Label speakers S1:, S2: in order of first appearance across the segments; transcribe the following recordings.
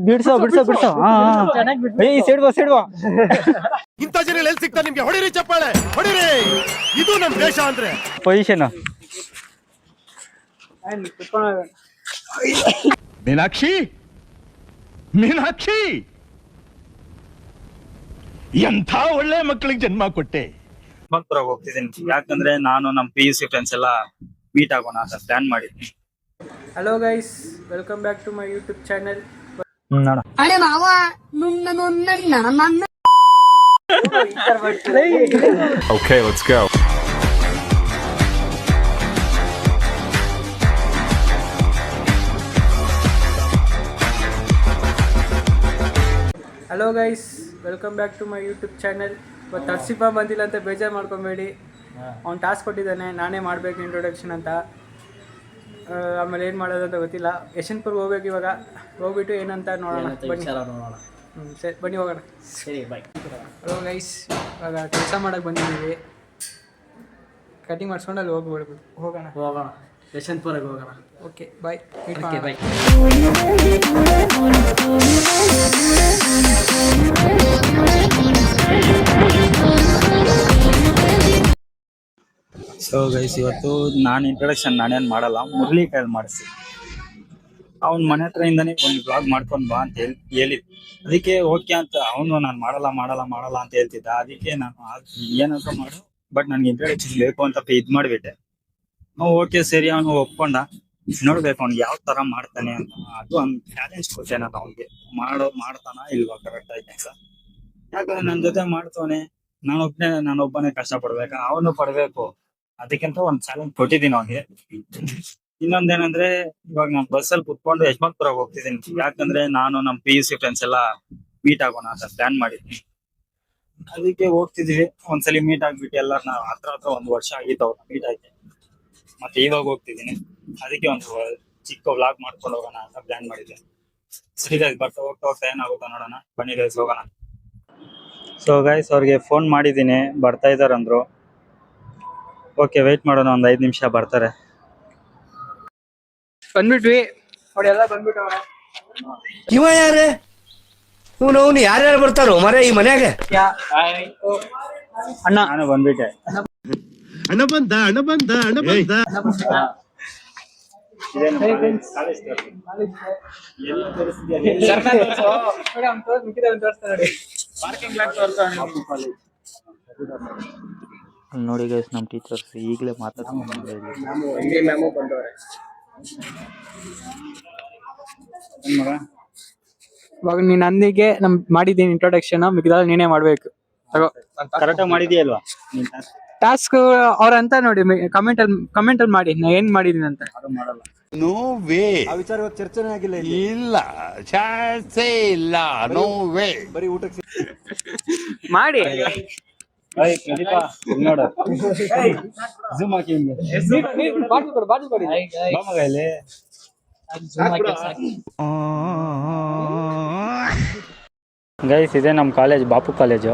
S1: ಬಿಡ್ಸೋ ಬಿಡ್ಸೋ ಬಿಡ್ಸೋ ಸಿಡ್ವಾ
S2: ಇಂಥ ಜನ ಎಲ್ಲಿ ಸಿಗ್ತಾ ನಿಮ್ಗೆ? ಹೊಡಿರಿ ಚಪ್ಪಾಳೆ ಹೊಡಿರಿ, ಇದು ನಮ್ ದೇಶ ಅಂದ್ರೆ.
S1: ಪೊಸಿಷನ್
S2: ಮೀನಾಕ್ಷಿ, ಮೀನಾಕ್ಷಿ, ಎಂಥ ಒಳ್ಳೆ ಮಕ್ಕಳಿಗೆ ಜನ್ಮ ಕೊಟ್ಟೆ.
S3: ಪುರಾಗ ಹೋಗ್ತಿದ್ದೀನಿ, ಯಾಕಂದ್ರೆ ನಾನು ನಮ್ಮ PUC ಫ್ರೆಂಡ್ಸ್ ಎಲ್ಲ ಮೀಟ್ ಆಗೋಣ ಅಂತ ಪ್ಲಾನ್ ಮಾಡಿದ್ವಿ.
S4: Hello guys, welcome back to my YouTube channel.
S5: ಅರೆ ಮಾವ ನನ್ನ
S2: Okay, let's go.
S4: Hello guys, welcome back to my YouTube channel. ಇವತ್ತು ಹರ್ಷಿಪಾ ಬಂದಿಲ್ಲ ಅಂತ ಬೇಜಾರು ಮಾಡ್ಕೊಬೇಡಿ. ಅವ್ನು ಟಾಸ್ಕ್ ಕೊಟ್ಟಿದ್ದಾನೆ, ನಾನೇ ಮಾಡಬೇಕು ಇಂಟ್ರೊಡಕ್ಷನ್ ಅಂತ. ಆಮೇಲೆ ಏನು ಮಾಡೋದು ಅಂತ ಗೊತ್ತಿಲ್ಲ. ಯಶವಂತಪುರ್ಗೆ ಹೋಗ್ಬೇಕು ಇವಾಗ. ಹೋಗ್ಬಿಟ್ಟು ಏನಂತ ನೋಡೋಣ ಬನ್ನಿ. ಸರಿ ಬನ್ನಿ ಹೋಗೋಣ.
S1: ಸರಿ ಬಾಯ್.
S4: ಹಲೋ ಗೈಸ್, ಇವಾಗ ಕೆಲಸ ಮಾಡೋಕ್ಕೆ ಬಂದಿದ್ದೀವಿ. ಕಟಿಂಗ್ ಮಾಡಿಸ್ಕೊಂಡು ಅಲ್ಲಿ ಹೋಗೋಣ.
S1: ಯಶವಂತಪುರಕ್ಕೆ ಹೋಗೋಣ.
S4: Okay bye.
S1: Bye.
S3: So guys, ಇವತ್ತು ನಾನು ಇಂಟ್ರೊಡಕ್ಷನ್ ನಾನೇನು ಮಾಡಲ್ಲ, ಮುರಳಿ ಕೈಯಲ್ಲಿ ಮಾಡಿಸಿ. ಅವ್ನ ಮನೆ ಹತ್ರ ಇಂದಾನೆ ಒಂದು ಬ್ಲಾಗ್ ಮಾಡ್ಕೊಂಡು ಬಾ ಅಂತ ಹೇಳಿದ್. ಅದಕ್ಕೆ ಓಕೆ ಅಂತ ಅವನು ನಾನು ಮಾಡಲ್ಲ ಅಂತ ಹೇಳ್ತಿದ್ದ. ಅದಕ್ಕೆ ನಾನು ಏನಾದ್ರು ಮಾಡು, ಬಟ್ ನನ್ಗೆ ಇಂಟ್ರೊಡಕ್ಷನ್ ಬೇಕು ಅಂತ ಇದ್ ಮಾಡ್ಬಿಟ್ಟೆ. ಓಕೆ ಸರಿ, ಅವನು ಒಪ್ಕೊಂಡ. ನೋಡ್ಬೇಕು ಅವ್ನಿಗೆ ಯಾವ ತರ ಮಾಡ್ತಾನೆ ಅಂತ. ಅದು ಒಂದು ಚಾಲೆಂಜ್ ಕೊಟ್ಟೆ ನಾನು ಅವ್ನಿಗೆ. ಮಾಡ್ತಾನ ಇಲ್ವಾ ಕರೆಕ್ಟ್ ಆಗಿ ಕೆಲಸ. ಯಾಕಂದ್ರೆ ನನ್ನ ಜೊತೆ ಮಾಡ್ತಾನೆ, ನಾನೊಬ್ಬನೇ ಕಷ್ಟ ಪಡ್ಬೇಕಾ, ಅವನು ಪಡ್ಬೇಕು. ಅದಕ್ಕಿಂತ ಒಂದ್ ಚಾಲೆಂಜ್ ಕೊಟ್ಟಿದ್ದೀನಿ ಅವ್ನಿಗೆ. ಇನ್ನೊಂದೇನಂದ್ರೆ, ಇವಾಗ ನಾನು ಬಸ್ಸಲ್ಲಿ ಕುತ್ಕೊಂಡು ಯಶವಂತಪುರಕ್ಕೆ ಹೋಗ್ತಿದ್ದೀನಿ, ಯಾಕಂದ್ರೆ ನಾನು ನಮ್ಮ PUC ಫ್ರೆಂಡ್ಸ್ ಎಲ್ಲ ಮೀಟ್ ಆಗೋಣ ಅಂತ ಪ್ಲಾನ್ ಮಾಡಿದ್ವಿ. ಅದಕ್ಕೆ ಹೋಗ್ತಿದೀವಿ. ಒಂದ್ಸಲಿ ಮೀಟ್ ಆಗ್ಬಿಟ್ಟು ಎಲ್ಲ ನಾವು ಹತ್ರ 1 ವರ್ಷ ಆಗಿತ್ತು ಅವ್ರನ್ನ ಮೀಟ್ ಆಗಿ. ಮತ್ತೆ ಇವಾಗ ಹೋಗ್ತಿದ್ದೀನಿ, ಅದಕ್ಕೆ ಒಂದು ಚಿಕ್ಕ ವ್ಲಾಗ್ ಮಾಡ್ಕೊಂಡು ಹೋಗೋಣ ಅಂತ ಪ್ಲಾನ್ ಮಾಡಿದ್ದೆ. ಸರಿ ಗೈಸ್, ಹೋಗ್ತಾ ಏನಾಗುತ್ತಾ ನೋಡೋಣ, ಬನ್ನಿ ಗೈಸ್ ಹೋಗೋಣ. ಸೊ ಗೈಸ್, ಅವ್ರಿಗೆ ಫೋನ್ ಮಾಡಿದ್ದೀನಿ, ಬರ್ತಾ ಇದಾರಂದ್ರು. ಓಕೆ, ವೆಯ್ಟ್ ಮಾಡೋಣ, ಒಂದು 5 ನಿಮಿಷ ಬರ್ತಾರೆ.
S4: ಬಂದ್ಬಿಟ್ವಿ ನೋಡಿ, ಎಲ್ಲ ಬಂದ್ಬಿಟ್ಟವ್ರೆ.
S6: ಇವ ಯಾರೇ? ಇವನು ಯಾರ್ಯಾರು ಬರ್ತಾರೋ ಮರೆ ಈ ಮನ್ಯಾಗ?
S4: ಅಣ್ಣ,
S3: ನಾನು ಬಂದ್ಬಿಟ್ಟೆ.
S2: ಹಣ ಬಂದ.
S3: ನೋಡಿ ಗೈಸ್, ನಮ್ಮ ಟೀಚರ್ಸ್ ಈಗಲೇ ಮಾತಾಡ್ಕೊಂಡು
S4: ಇವಾಗ ನೀನ್ ಅಂದಿಗೆ ಮಾಡಿದ್ದೀನಿ ಇಂಟ್ರೊಡಕ್ಷನ್. ಮಿಕ್ಕಿದಾಗ ನೀನೇ ಮಾಡ್ಬೇಕು. ತಗೋ,
S3: ಕರೆಕ್ಟಾಗಿ ಮಾಡಿದ್ಯಲ್ವಾ
S4: ಟಾಸ್ಕ್ ಅವ್ರಂತ ನೋಡಿ ಕಮೆಂಟ್ ಅಲ್ಲಿ ಮಾಡಿ ನಾ ಏನ್ ಮಾಡಿದೀನಿ ಅಂತ.
S3: ಮಾಡಲ್ಲ.
S2: No way.
S6: ಆ ವಿಚಾರ ಚರ್ಚೆನೇ ಆಗಿಲ್ಲ.
S2: ಇಲ್ಲ, ಚಾನ್ಸೇ ಇಲ್ಲ. No way.
S6: ಬರೀ ಊಟಕ್ಕೆ
S4: ಮಾಡಿ
S3: ನೋಡು, ಝೂಮ್ ಹಾಕಿ
S4: ಬಾಟಲ್ ಕೊಡಿ.
S3: ಇಲ್ಲಿ ಗೈಸ್, ಇದೆ ನಮ್ಮ ಕಾಲೇಜ್, ಬಾಪು ಕಾಲೇಜು.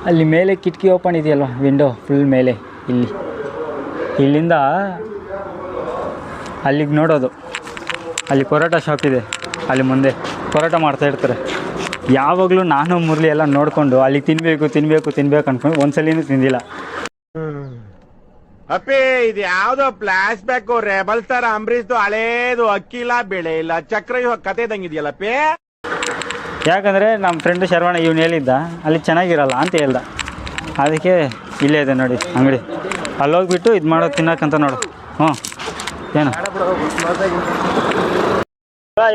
S3: ಅಲ್ಲಿ ಮೇಲೆ ಕಿಟಕಿ ಓಪನ್ ಇದೆಯಲ್ವ, ವಿಂಡೋ ಫುಲ್ ಮೇಲೆ. ಇಲ್ಲಿಂದ ಅಲ್ಲಿಗೆ ನೋಡೋದು. ಅಲ್ಲಿ ಪರೋಟ ಶಾಪ್ ಇದೆ, ಅಲ್ಲಿ ಮುಂದೆ ಪರೋಟ ಮಾಡ್ತಾ ಇರ್ತಾರೆ. ಯಾವಾಗಲೂ ನಾನು ಮುರಳಿ ಎಲ್ಲ ನೋಡಿಕೊಂಡು ಅಲ್ಲಿ ತಿನ್ಬೇಕು ಅನ್ಕೊಂಡು ಒಂದ್ಸಲಿನೂ ತಿಂದಿಲ್ಲ.
S7: ಅಪ್ಪಿ, ಇದು ಯಾವ್ದೋ ಫ್ಲಾಶ್ ಬ್ಯಾಕ್ ರೆಬಲ್ ತರ ಅಂಬರೀಶ್ದು ಹಳೇದು. ಅಕ್ಕಿ ಇಲ್ಲ, ಬೆಳೆ ಇಲ್ಲ, ಚಕ್ರ ಕತೆ ಇದಂಗಿದೆಯಲ್ಲಪ್ಪಿ.
S3: ಯಾಕಂದರೆ ನಮ್ಮ ಫ್ರೆಂಡ್ ಶರವಣ ಇವ್ನು ಹೇಳಿದ್ದ ಅಲ್ಲಿ ಚೆನ್ನಾಗಿರಲ್ಲ ಅಂತ ಹೇಳ್ದ. ಅದಕ್ಕೆ ಇಲ್ಲೇ ಇದೆ ನೋಡಿ ಅಂಗಡಿ, ಅಲ್ಲಿ ಹೋಗ್ಬಿಟ್ಟು ಇದು ಮಾಡೋದು ತಿನ್ನಕ್ಕಂತ ನೋಡು. ಏನು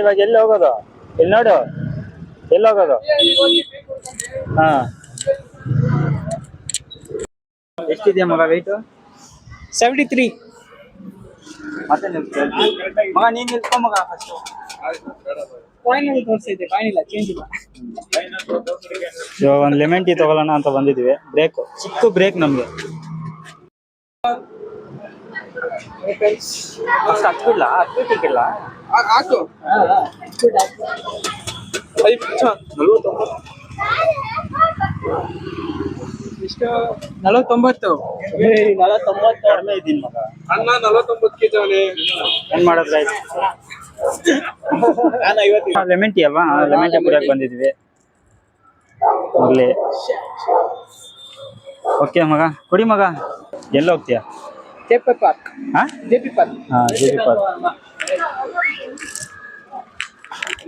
S3: ಇವಾಗ ಎಲ್ಲಿ ಹೋಗೋದು? ಇಲ್ಲಿ ನೋಡು, ಎಲ್ಲಿ ಹೋಗೋದು? ಹಾಂ, ಎಷ್ಟಿದೆಯಾ ಮಗ ವೆಯ್ಟು?
S4: 73.
S3: ಮತ್ತೆ ಮಗ ನೀನು ನಿಲ್ಕೊ ಮಗ. ಫಸ್ಟು
S4: ಕಾಯಿನ್ ಅಲ್ಲಿ ತೋರಿಸ್ತಿದ್ದೆ, ಕಾಯಿನ್ ಇಲ್ಲ, ಚೇಂಜ್ ಇಲ್ಲ.
S3: ಇವಾಗ ಒಂದು ಲೆಮನ್ ಟೀ ತಗೊಳ್ಳೋಣ ಅಂತ ಬಂದಿದ್ದೀವಿ. ಬ್ರೇಕು, ಚಿಕ್ಕ ಬ್ರೇಕ್ ನಮಗೆ. ಹತ್ಬಿಡ್ಲ? ಹತ್ಬಿಟ್ಟಿಲ್ಲ.
S4: ಹಾಕು. 49.
S3: ಕಡಿಮೆ ಇದ್ದೀನಿ ಮಗ.
S4: ಅಣ್ಣ 49 kg ಅವನೇ.
S3: ಏನ್ ಮಾಡೋದು ಗೈಸ್? ಲೆಮನ್ ಟೀ ಅಲ್ವಾ ಲೆಮನ್ ಟೀ ಕುಡಿಯಕ್ಕೆ ಬಂದಿದ್ವಿ ಮುರಳಿ. ಓಕೆ ಮಗ ಕುಡಿ ಮಗ. ಎಲ್ಲಿ ಹೋಗ್ತೀಯ?
S4: JP park.
S3: ಹಾ
S4: JP park.
S3: J P park.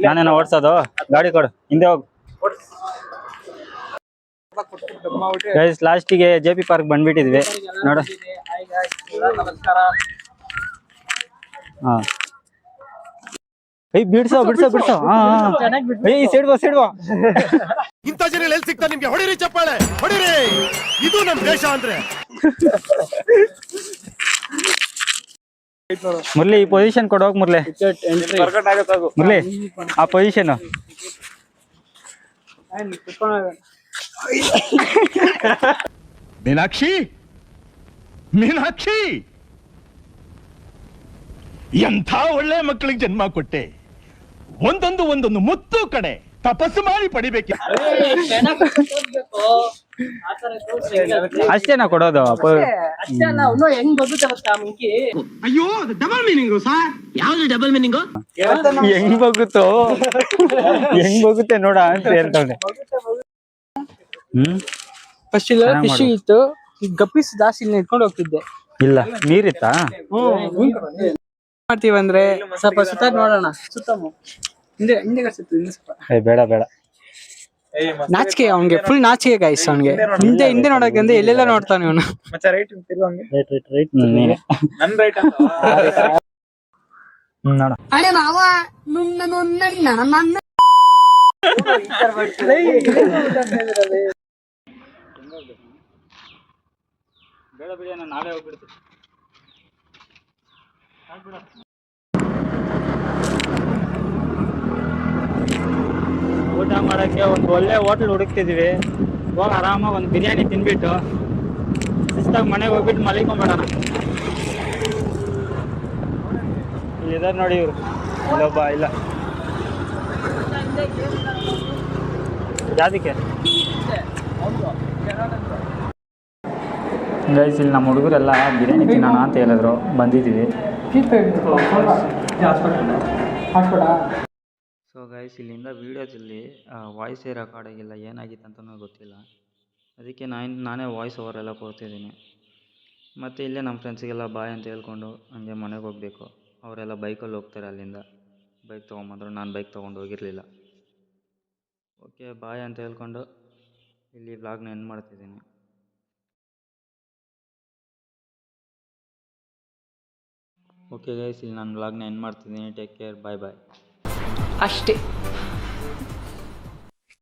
S3: ನಾನೇನೋ ಓಡ್ಸೋದು ಗಾಡಿ ಕೊಡು ಹಿಂದೆ ಹೋಗು. ಗೈಸ್ ಲಾಸ್ಟಿಗೆ ಜೆ ಪಿ ಪಾರ್ಕ್ ಬಂದ್ಬಿಟ್ಟಿದ್ವಿ ನೋಡ. ಹಾ ಬಿಡ್ಸೋ ಬಿಡ್ಸೋ ಬಿಡ್ಸೋ. ಹಾ ಸೈಡ್ ಬಾ ಸೈಡ್ ಬಾ.
S2: ಇಂಥ ಜನ ಎಲ್ಲಿ ಸಿಗ್ತಾರೆ ನಿಮ್ಗೆ? ಹೊಡಿರಿ ಚಪ್ಪಾಳೆ ಹೊಡಿರಿ. ಇದು ನಮ್ ದೇಶ ಅಂದ್ರೆ.
S3: ಮುರಳಿ ಈ ಪೊಸಿಷನ್ ಕೊಡೋಗ್ ಮುರಳಿ. ಮುರಳಿ ಆ ಪೊಸಿಷನ್.
S2: ಮೀನಾಕ್ಷಿ ಮೀನಾಕ್ಷಿ ಎಂಥ ಒಳ್ಳೆ ಮಕ್ಕಳಿಗೆ ಜನ್ಮ ಕೊಟ್ಟೆ. ಒಂದೊಂದು ಮುತ್ತು ಕಡೆ ತಪಸ್ಸು ಮಾಡಿ ಪಡಿಬೇಕು.
S3: ಅಷ್ಟೇನಾ ಕೊಡೋದು?
S4: ಹೆಂಗ್ ಬದುಕತ್ತ ಮಿಂಕಿ?
S6: ಅಯ್ಯೋ ಡಬಲ್ ಮೀನಿಂಗು ಸರ್. ಯಾವ್ದು ಡಬಲ್ ಮೀನಿಂಗು?
S3: ಹೆಂಗ್ ಬಗುತ್ತೋ ಹೆಂಗ್ ಬಗುತ್ತೆ ನೋಡ ಅಂತ ಹೇಳ್ತಾವೆ.
S4: ಫಸ್ಟ್ ಇಲ್ಲ ಫಿಶ್ ಇತ್ತು, ಗಪ್ಪೀಸ್ ಜಾಸ್ತಿ ಇಲ್ಲಿ ಇಟ್ಕೊಂಡು ಹೋಗ್ತಿದ್ದೆ.
S3: ಇಲ್ಲ ನೀರಿತ್ತಾ?
S4: ಮಾಡ್ತೀವಂದ್ರೆ ಸ್ವಲ್ಪ ಸುತ್ತ ನೋಡೋಣ. ಸುತ್ತಮು ಹಿಂದೆ ಹಿಂದೆ ಸ್ವಲ್ಪ
S3: ಬೇಡ ಬೇಡ.
S4: ನಾಚಿಕೆ ಅವ್ನಿಗೆ, ಫುಲ್ ನಾಚಿಕೆ ಗೈಸ್ ಅವ್ನಿಗೆ. ಹಿಂದೆ ಹಿಂದೆ ನೋಡಕ್ಕೆ ಅಂದ್ರೆ ಎಲ್ಲೆಲ್ಲ ನೋಡ್ತಾನೆ ಇವನು.
S3: ನೋಡ
S5: ಅರೆ ಮಾವ ನನ್ನ
S3: ಬೇಡ ಬಿಡಿ ನಾವೇ ಹೋಗ್ಬಿಡ್ತೀವಿ. ಊಟ ಮಾಡಕ್ಕೆ ಒಂದು ಒಳ್ಳೆ ಹೋಟ್ಲ್ ಹುಡುಕ್ತಿದೀವಿ. ಹೋಗಿ ಆರಾಮಾಗಿ ಒಂದು ಬಿರಿಯಾನಿ ತಿನ್ಬಿಟ್ಟು ಶಿಸ್ತಾಗಿ ಮನೆಗೆ ಹೋಗ್ಬಿಟ್ಟು ಮಲಿಕೊಂಡ್ಬಿಡೋಣ. ಇದಾರೆ ನೋಡಿ ಇವ್ರು. ಇಲ್ಲೊಬ್ಬ ಇಲ್ಲ ಯಾದಕ್ಕೆ ಗೈಸ್ ಇಲ್ಲಿ ನಮ್ಮ ಹುಡುಗರೆಲ್ಲ ಬಿರಿಯಾನಿ ತಿನ್ನೋಣ ಅಂತ ಹೇಳಿದ್ರು, ಬಂದಿದ್ದೀವಿ. ಸೊ ಗೈಸ್ ಇಲ್ಲಿಂದ ವೀಡಿಯೋದಲ್ಲಿ ವಾಯ್ಸೇ ರೆಕಾರ್ಡ್ ಆಗಿಲ್ಲ, ಏನಾಗಿತ್ತು ಅಂತಲೂ ಗೊತ್ತಿಲ್ಲ. ಅದಕ್ಕೆ ನಾನೇ ವಾಯ್ಸ್ ಓವರೆಲ್ಲ ಕೊಡ್ತಿದ್ದೀನಿ. ಮತ್ತು ಇಲ್ಲೇ ನಮ್ಮ ಫ್ರೆಂಡ್ಸಿಗೆಲ್ಲ ಬಾಯ್ ಅಂತ ಹೇಳ್ಕೊಂಡು ಹಂಗೆ ಮನೆಗೆ ಹೋಗಬೇಕು. ಅವರೆಲ್ಲ ಬೈಕಲ್ಲಿ ಹೋಗ್ತಾರೆ, ಅಲ್ಲಿಂದ ಬೈಕ್ ತೊಗೊಂಬಂದರು. ನಾನು ಬೈಕ್ ತೊಗೊಂಡು ಹೋಗಿರಲಿಲ್ಲ. ಓಕೆ ಬಾಯ್ ಅಂತ ಹೇಳ್ಕೊಂಡು ಇಲ್ಲಿ ವ್ಲಾಗ್ನ ಎಂಡ್ ಮಾಡ್ತಿದ್ದೀನಿ. ಓಕೆ ಗೈಸ್ ಇಲ್ಲಿ ನಾನು ವ್ಲಾಗ್ನ ಎಂಡ್ ಮಾಡ್ತಿದ್ದೀನಿ. ಟೇಕ್ ಕೇರ್, ಬಾಯ್ ಬಾಯ್.
S4: ಅಷ್ಟೇ.